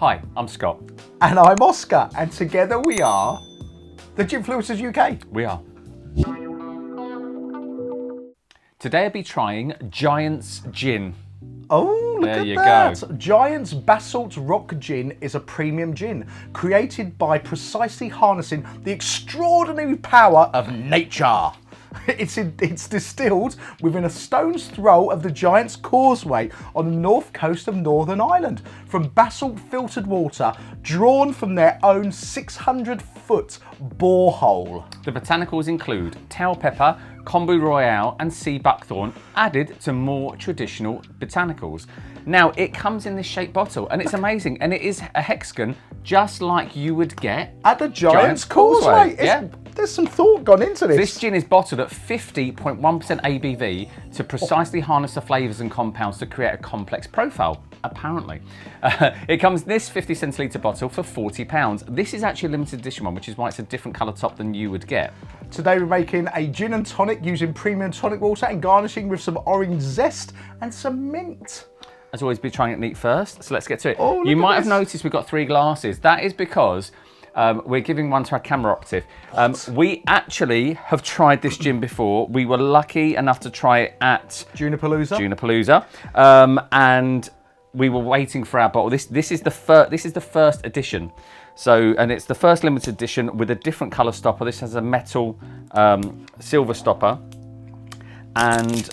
Hi, I'm Scott. And I'm Oscar, and together we are the Ginfluencers UK. We are. Today I'll be trying Giants Gin. Oh, look there at you that. Go. Giants Basalt Rock Gin is a premium gin created by precisely harnessing the extraordinary power of nature. It's distilled within a stone's throw of the Giants Causeway on the north coast of Northern Ireland from basalt filtered water drawn from their own 600-foot borehole. The botanicals include tail pepper, kombu royale and sea buckthorn added to more traditional botanicals. Now it comes in this shaped bottle and it's amazing, and it is a hexagon just like you would get at the Giants Causeway. Yeah. There's some thought gone into this. This gin is bottled at 50.1% ABV to precisely harness the flavours and compounds to create a complex profile, apparently. It comes in this 50 centilitre bottle for £40. This is actually a limited edition one, which is why it's a different colour top than you would get. Today we're making a gin and tonic using premium tonic water and garnishing with some orange zest and some mint. As always, be trying it neat first, so let's get to it. Oh, you might have noticed we've got 3 glasses. That is because we're giving one to our camera operative. We actually have tried this gin before. We were lucky enough to try it at Junipalooza, and we were waiting for our bottle. This is the first edition. So, and it's the first limited edition with a different colour stopper. This has a metal silver stopper. And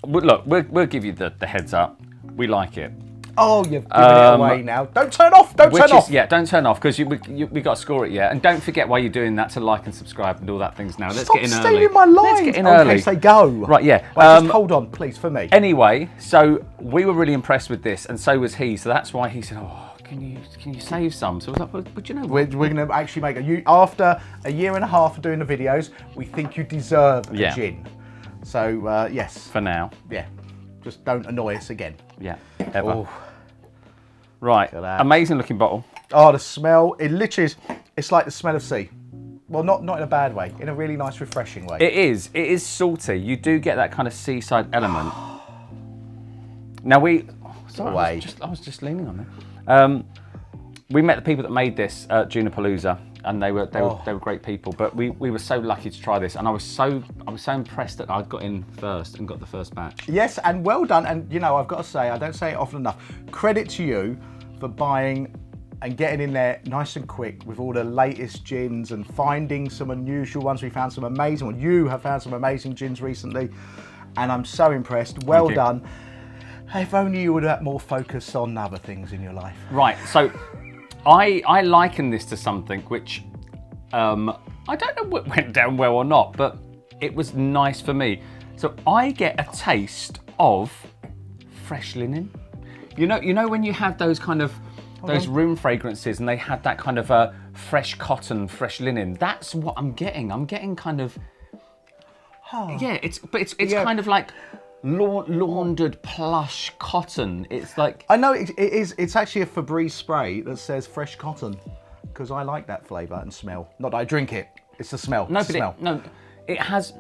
look, we'll give you the heads up. We like it. Oh, you've given it away now. Don't turn off, don't turn off. Yeah, don't turn off, because we got to score it yet. And don't forget while you're doing that to like and subscribe and all that things now. Let's get in early. Stop stealing my line. Let's get in early. Okay, say go. Right, yeah. Wait, just hold on, please, for me. Anyway, so we were really impressed with this, and so was he. So that's why he said, oh, can you save some? So I was like, but you know what? We're going to actually make after a year and a half of doing the videos, we think you deserve a gin. So, yes. For now. Yeah. Just don't annoy us again. Yeah, ever. Oh. Right, amazing looking bottle. Oh, the smell, it literally is, it's like the smell of sea. Well, not in a bad way, in a really nice, refreshing way. It is salty. You do get that kind of seaside element. Now I was just leaning on there. We met the people that made this at Junipalooza, and they were great people. But we were so lucky to try this, and I was so impressed that I got in first and got the first batch. Yes, and well done. And you know, I've got to say, I don't say it often enough. Credit to you for buying and getting in there nice and quick with all the latest gins and finding some unusual ones. We found some amazing ones. You have found some amazing gins recently, and I'm so impressed. Well done. If only you would have more focus on other things in your life. Right. So. I liken this to something which I don't know what went down well or not, but it was nice for me. So I get a taste of fresh linen. You know when you have those kind of those room fragrances, and they had that kind of fresh cotton, fresh linen. That's what I'm getting. I'm getting kind of yeah. It's kind of like laundered plush cotton. It's like, I know it's actually a Febreze spray that says fresh cotton, because I like that flavour and smell. Not that I drink it, it's the smell. No, but it has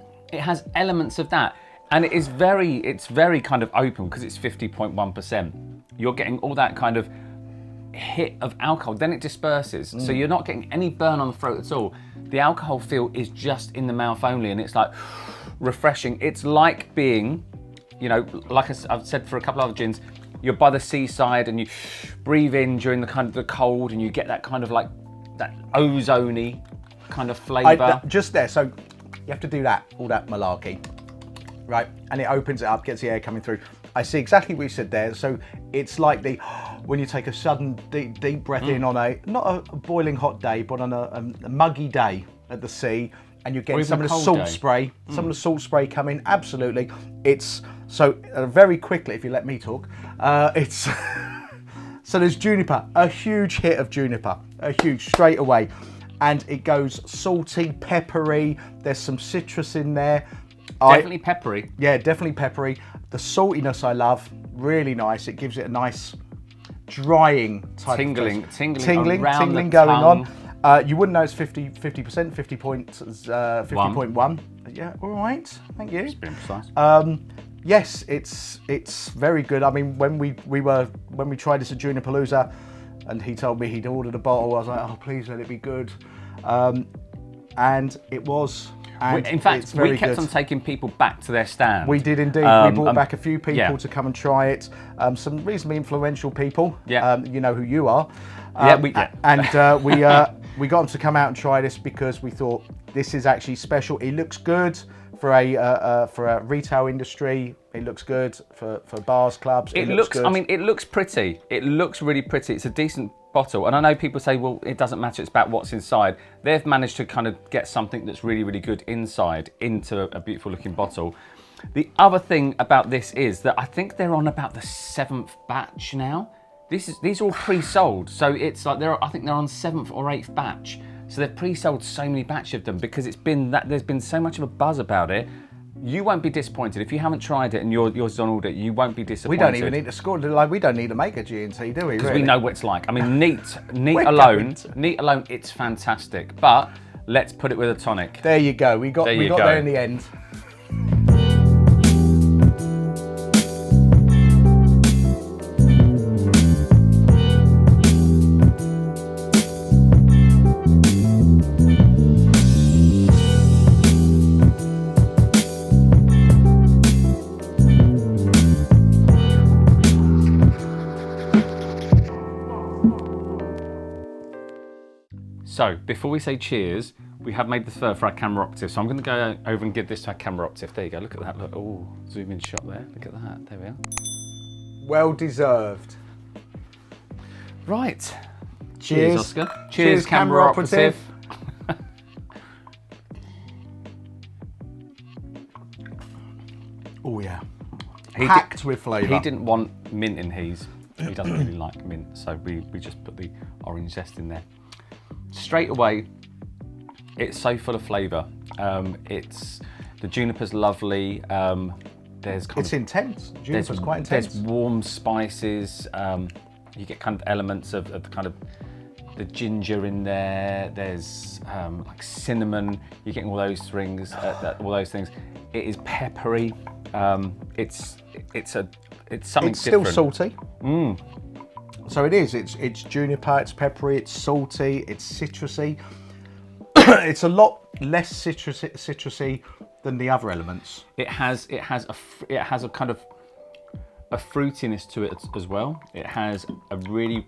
elements of that, and it's very kind of open because it's 50.1%. You're getting all that kind of hit of alcohol, then it disperses, so you're not getting any burn on the throat at all. The alcohol feel is just in the mouth only, and it's like refreshing. It's like being, you know, like I've said for a couple of other gins, you're by the seaside and you breathe in during the kind of the cold, and you get that kind of like that ozone-y kind of flavour. Just there, so you have to do that, all that malarkey, right? And it opens it up, gets the air coming through. I see exactly what you said there. So it's like when you take a sudden deep breath in on not a boiling hot day, but on a muggy day at the sea, and you're getting some of the salt spray, some of the salt spray coming. Absolutely, it's so very quickly. If you let me talk, it's so there's juniper, a huge hit of juniper, a huge straight away, and it goes salty, peppery. There's some citrus in there. Definitely peppery. Yeah, definitely peppery. The saltiness I love, really nice. It gives it a nice drying type tingling going on. You wouldn't know it's 50%, 50.1. Yeah, all right, thank you. It's been precise. Yes, it's very good. I mean, when we tried this at Junipalooza, and he told me he'd ordered a bottle. I was like, oh, please let it be good. And it was. And in fact, it's very we kept good. on taking people back to their stand. We did indeed. We brought back a few people to come and try it. Some reasonably influential people. Yeah. You know who you are. And we got them to come out and try this because we thought this is actually special. It looks good for a retail industry. It looks good for bars, clubs. It looks good. I mean, it looks pretty. It looks really pretty. It's a decent bottle. And I know people say, well, it doesn't matter. It's about what's inside. They've managed to kind of get something that's really, really good inside into a beautiful looking bottle. The other thing about this is that I think they're on about the 7th batch now. These are all pre-sold. So it's like I think they're on 7th or 8th batch. So they've pre-sold so many batches of them because there's been so much of a buzz about it. You won't be disappointed if you haven't tried it and yours on order. You won't be disappointed. We don't even need to score. Like we don't need to make a G&T, do we? Because really? we know what it's like. I mean, neat alone, it's fantastic. But let's put it with a tonic. There you go. We got there in the end. So, before we say cheers, we have made the third for our camera operative. So I'm going to go over and give this to our camera operative. There you go, look at that. Look, oh, zoom in shot there. Look at that, there we are. Well deserved. Right. Cheers, Oscar. Cheers, camera operative. Oh yeah. Packed with flavour. He didn't want mint in his. He doesn't really like mint, so we just put the orange zest in there. Straight away, it's so full of flavour. The juniper's lovely. It's intense. Juniper's quite intense. There's warm spices. You get kind of elements of the kind of the ginger in there. There's like cinnamon. You're getting all those things. It is peppery. It's something different. It's still salty. So it is. It's juniper. It's peppery. It's salty. It's citrusy. It's a lot less citrusy than the other elements. It has a kind of a fruitiness to it as well. It has a really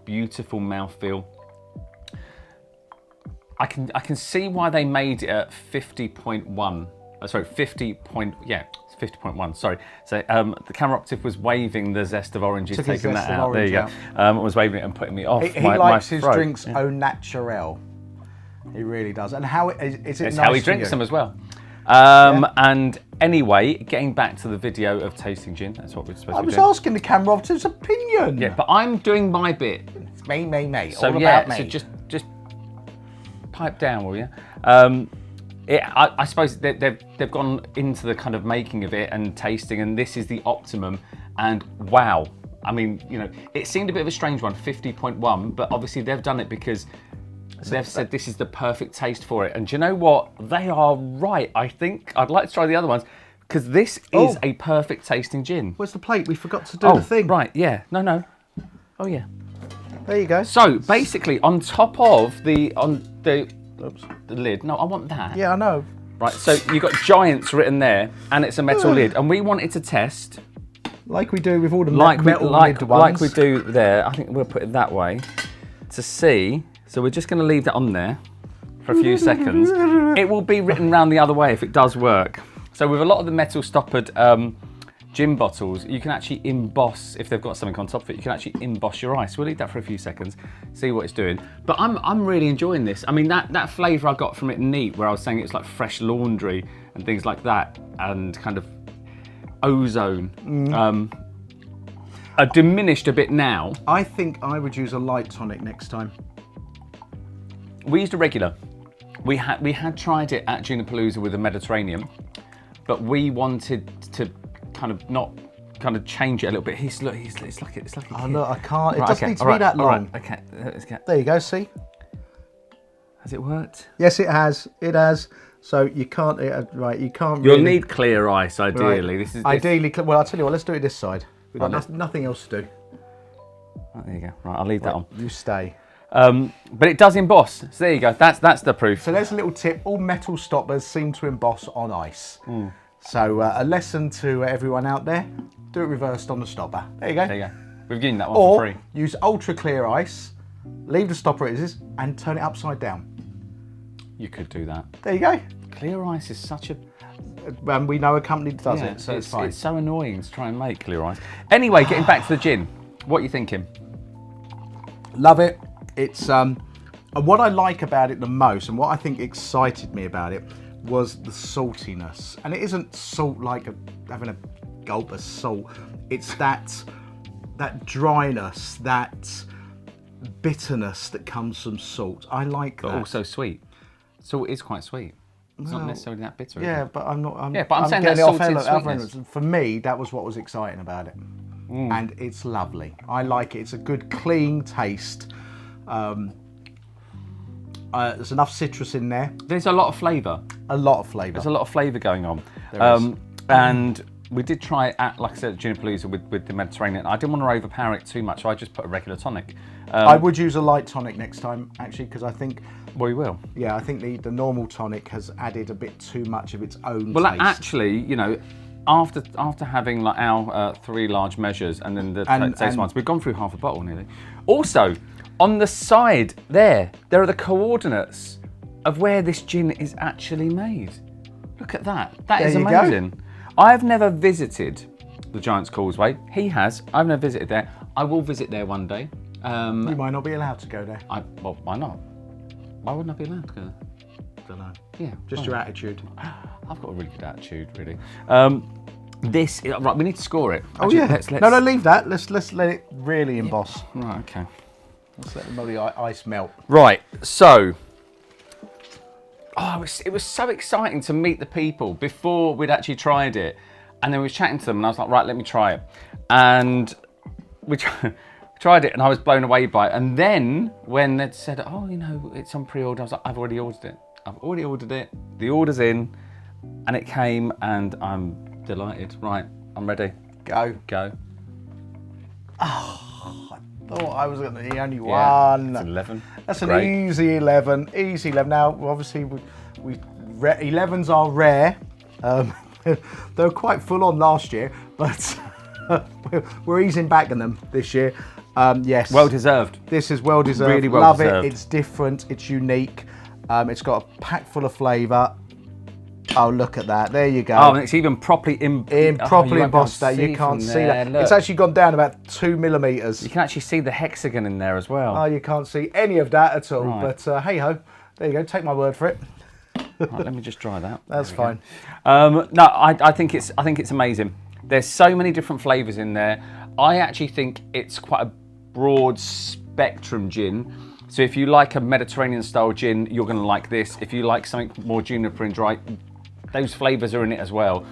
beautiful mouthfeel. I can see why they made it at 50.1. Sorry, 50.1. Sorry. So the camera operative was waving the zest of oranges, taking that out. There you go. Was waving it and putting me off. He likes his drinks au naturel. He really does. And how is it? It's nice how he drinks them as well. And anyway, getting back to the video of tasting gin, that's what we're supposed to be doing. I was asking the camera operative's opinion. Yeah, but I'm doing my bit. It's me. So all about me. So just pipe down, will you? I suppose they've gone into the kind of making of it and tasting, and this is the optimum. And wow, I mean, it seemed a bit of a strange one, 50.1, but obviously they've done it because they've said this is the perfect taste for it. And do you know what? They are right, I think. I'd like to try the other ones because this is a perfect tasting gin. Where's the plate? We forgot to do the thing. Right, yeah. No. Oh, yeah. There you go. So basically, on top of the lid. No, I want that. Yeah, I know. Right, so you've got Giants written there, and it's a metal lid. And we wanted to test... Like we do with all the metal lid ones. Like we do there. I think we'll put it that way to see. So we're just going to leave that on there for a few seconds. It will be written round the other way if it does work. So with a lot of the metal stoppered gin bottles, you can actually emboss, if they've got something on top of it, you can actually emboss your ice. We'll leave that for a few seconds, see what it's doing. But I'm really enjoying this. I mean, that flavour I got from it neat, where I was saying it's like fresh laundry and things like that, and kind of ozone, are diminished a bit now. I think I would use a light tonic next time. We used a regular. We had tried it at Ginapalooza with a Mediterranean, but we wanted to kind of not kind of change it a little bit. It's like a kid. Oh look, I can't. It doesn't need to be that long. Right, okay. There you go. See? Has it worked? Yes, it has. It has. So you can't. Right, you can't. You'll need clear ice, ideally. Right. Ideally. Well, I'll tell you what. Let's do it this side. We've got nothing else to do. Oh, there you go. Right, I'll leave that on. You stay. But it does emboss. So there you go. That's the proof. So there's a little tip. All metal stoppers seem to emboss on ice. So a lesson to everyone out there, do it reversed on the stopper. There you go. There you go. We've given that one Or for free. use ultra clear ice, leave the stopper as is, and turn it upside down. You could do that. There you go. Clear ice is such a... And we know a company that does it, so it's fine. It's so annoying to try and make clear ice. Anyway, getting back to the gin. What are you thinking? Love it. It's and what I like about it the most, and what I think excited me about it, was the saltiness. And it isn't salt like having a gulp of salt. It's that dryness, that bitterness that comes from salt. I like that. But also sweet. Salt is quite sweet. It's not necessarily that bitter. Is Yeah, it? but I'm not. I'm saying getting that it off salted other sweetness. ends. For me, that was what was exciting about it, and it's lovely. I like it. It's a good, clean taste. There's enough citrus in there. There's a lot of flavour. A lot of flavour. There's a lot of flavour going on. There is. And we did try it at, like I said, Ginfluencers with the Mediterranean. I didn't want to overpower it too much, so I just put a regular tonic. I would use a light tonic next time, actually, because I think, Well, you will. yeah, I think the normal tonic has added a bit too much of its own Well, taste. actually, you know, after having like our 3 large measures and then the taste ones, we've gone through half a bottle nearly. Also, on the side there are the coordinates of where this gin is actually made. Look at that. That is There you go. amazing. I've never visited the Giants Causeway. He has. I've never visited there. I will visit there one day. You might not be allowed to go there. Well, why not? Why wouldn't I be allowed to go there? Don't know. Yeah. Just your attitude. I've got a really good attitude, really. Right, we need to score it. Oh Actually, yeah. let's, No, leave that. Let's let it really emboss. Right, okay. Let's let the ice melt. Right, so, it was so exciting to meet the people before we'd actually tried it. And then we were chatting to them and I was like, right, let me try it. And we tried it and I was blown away by it. And then when they'd said, oh, you know, it's on pre-order, I was like, I've already ordered it. I've already ordered it. The order's in and it came and I'm delighted. Right, I'm ready. Go. Thought I was going to be the only one. It's 11. That's Great. an easy 11. Easy 11. Now, obviously, 11s are rare. They were quite full on last year, but we're easing back on them this year. Yes. Well deserved. This is well deserved. Really well Love deserved. it. It's different. It's unique. It's got a pack full of flavour. Oh, look at that. There you go. Oh, and it's even properly Properly embossed there. You can't see that. Look. It's actually gone down about 2 millimetres. You can actually see the hexagon in there as well. Oh, you can't see any of that at all. Right. But hey ho, there you go. Take my word for it. Right, let me just try that. That's fine. No, I think it's amazing. There's so many different flavours in there. I actually think it's quite a broad spectrum gin. So if you like a Mediterranean style gin, you're going to like this. If you like something more juniper and dry, those flavours are in it as well.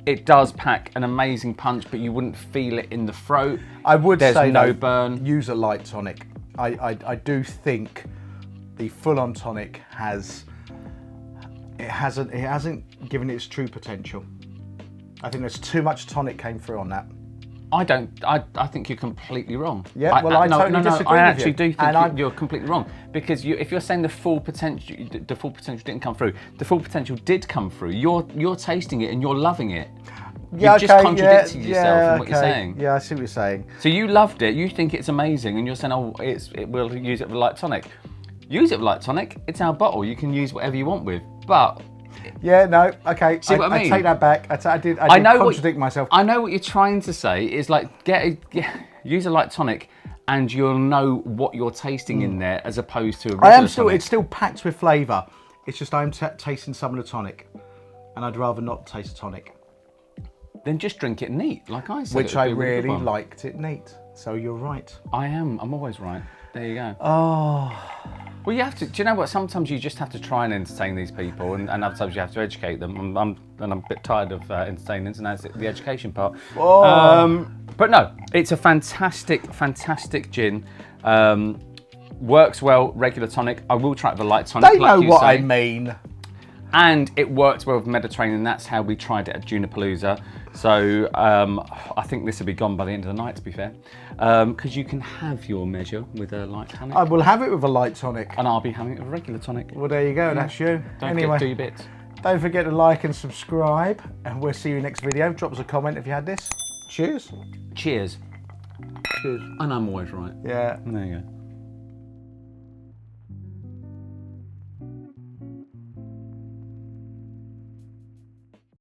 It does pack an amazing punch, but you wouldn't feel it in the throat. I would There's say no though, burn. use a light tonic. I do think the full-on tonic hasn't given its true potential. I think there's too much tonic came through on that. I think you're completely wrong. Yeah, I totally disagree with I actually you. do think you're completely wrong, because if you're saying the full potential didn't come through, the full potential did come through. You're tasting it and you're loving it. Yeah, You've just contradicted yourself in what you're saying. Yeah, I see what you're saying. So you loved it, you think it's amazing, and you're saying, we'll use it with light tonic. Use it with light tonic. It's our bottle. You can use whatever you want with, but. Yeah, no, okay. See what I mean? I take that back. I did contradict myself. I know what you're trying to say is like use a light tonic and you'll know what you're tasting in there as opposed to a regular tonic. It's still packed with flavour. It's just I'm tasting some of the tonic, and I'd rather not taste tonic. Then just drink it neat, like I said. Which I really liked it neat. So you're right. I'm always right. There you go. Oh. Well, you have to. Do you know what? Sometimes you just have to try and entertain these people, and other times you have to educate them. I'm a bit tired of entertaining, and that's the education part. Oh. But no, it's a fantastic gin. Works well, regular tonic. I will try it with a light tonic. They know like you what say. I mean. And it worked well with Mediterranean. That's how we tried it at Junipalooza. So I think this will be gone by the end of the night, to be fair. Because you can have your measure with a light tonic. I will have it with a light tonic. And I'll be having it with a regular tonic. Well, there you go. That's you. Don't Anyway, forget to do your bits. don't forget to like and subscribe. And we'll see you next video. Drop us a comment if you had this. Cheers. Cheers. Cheers. And I'm always right. Yeah. There you go.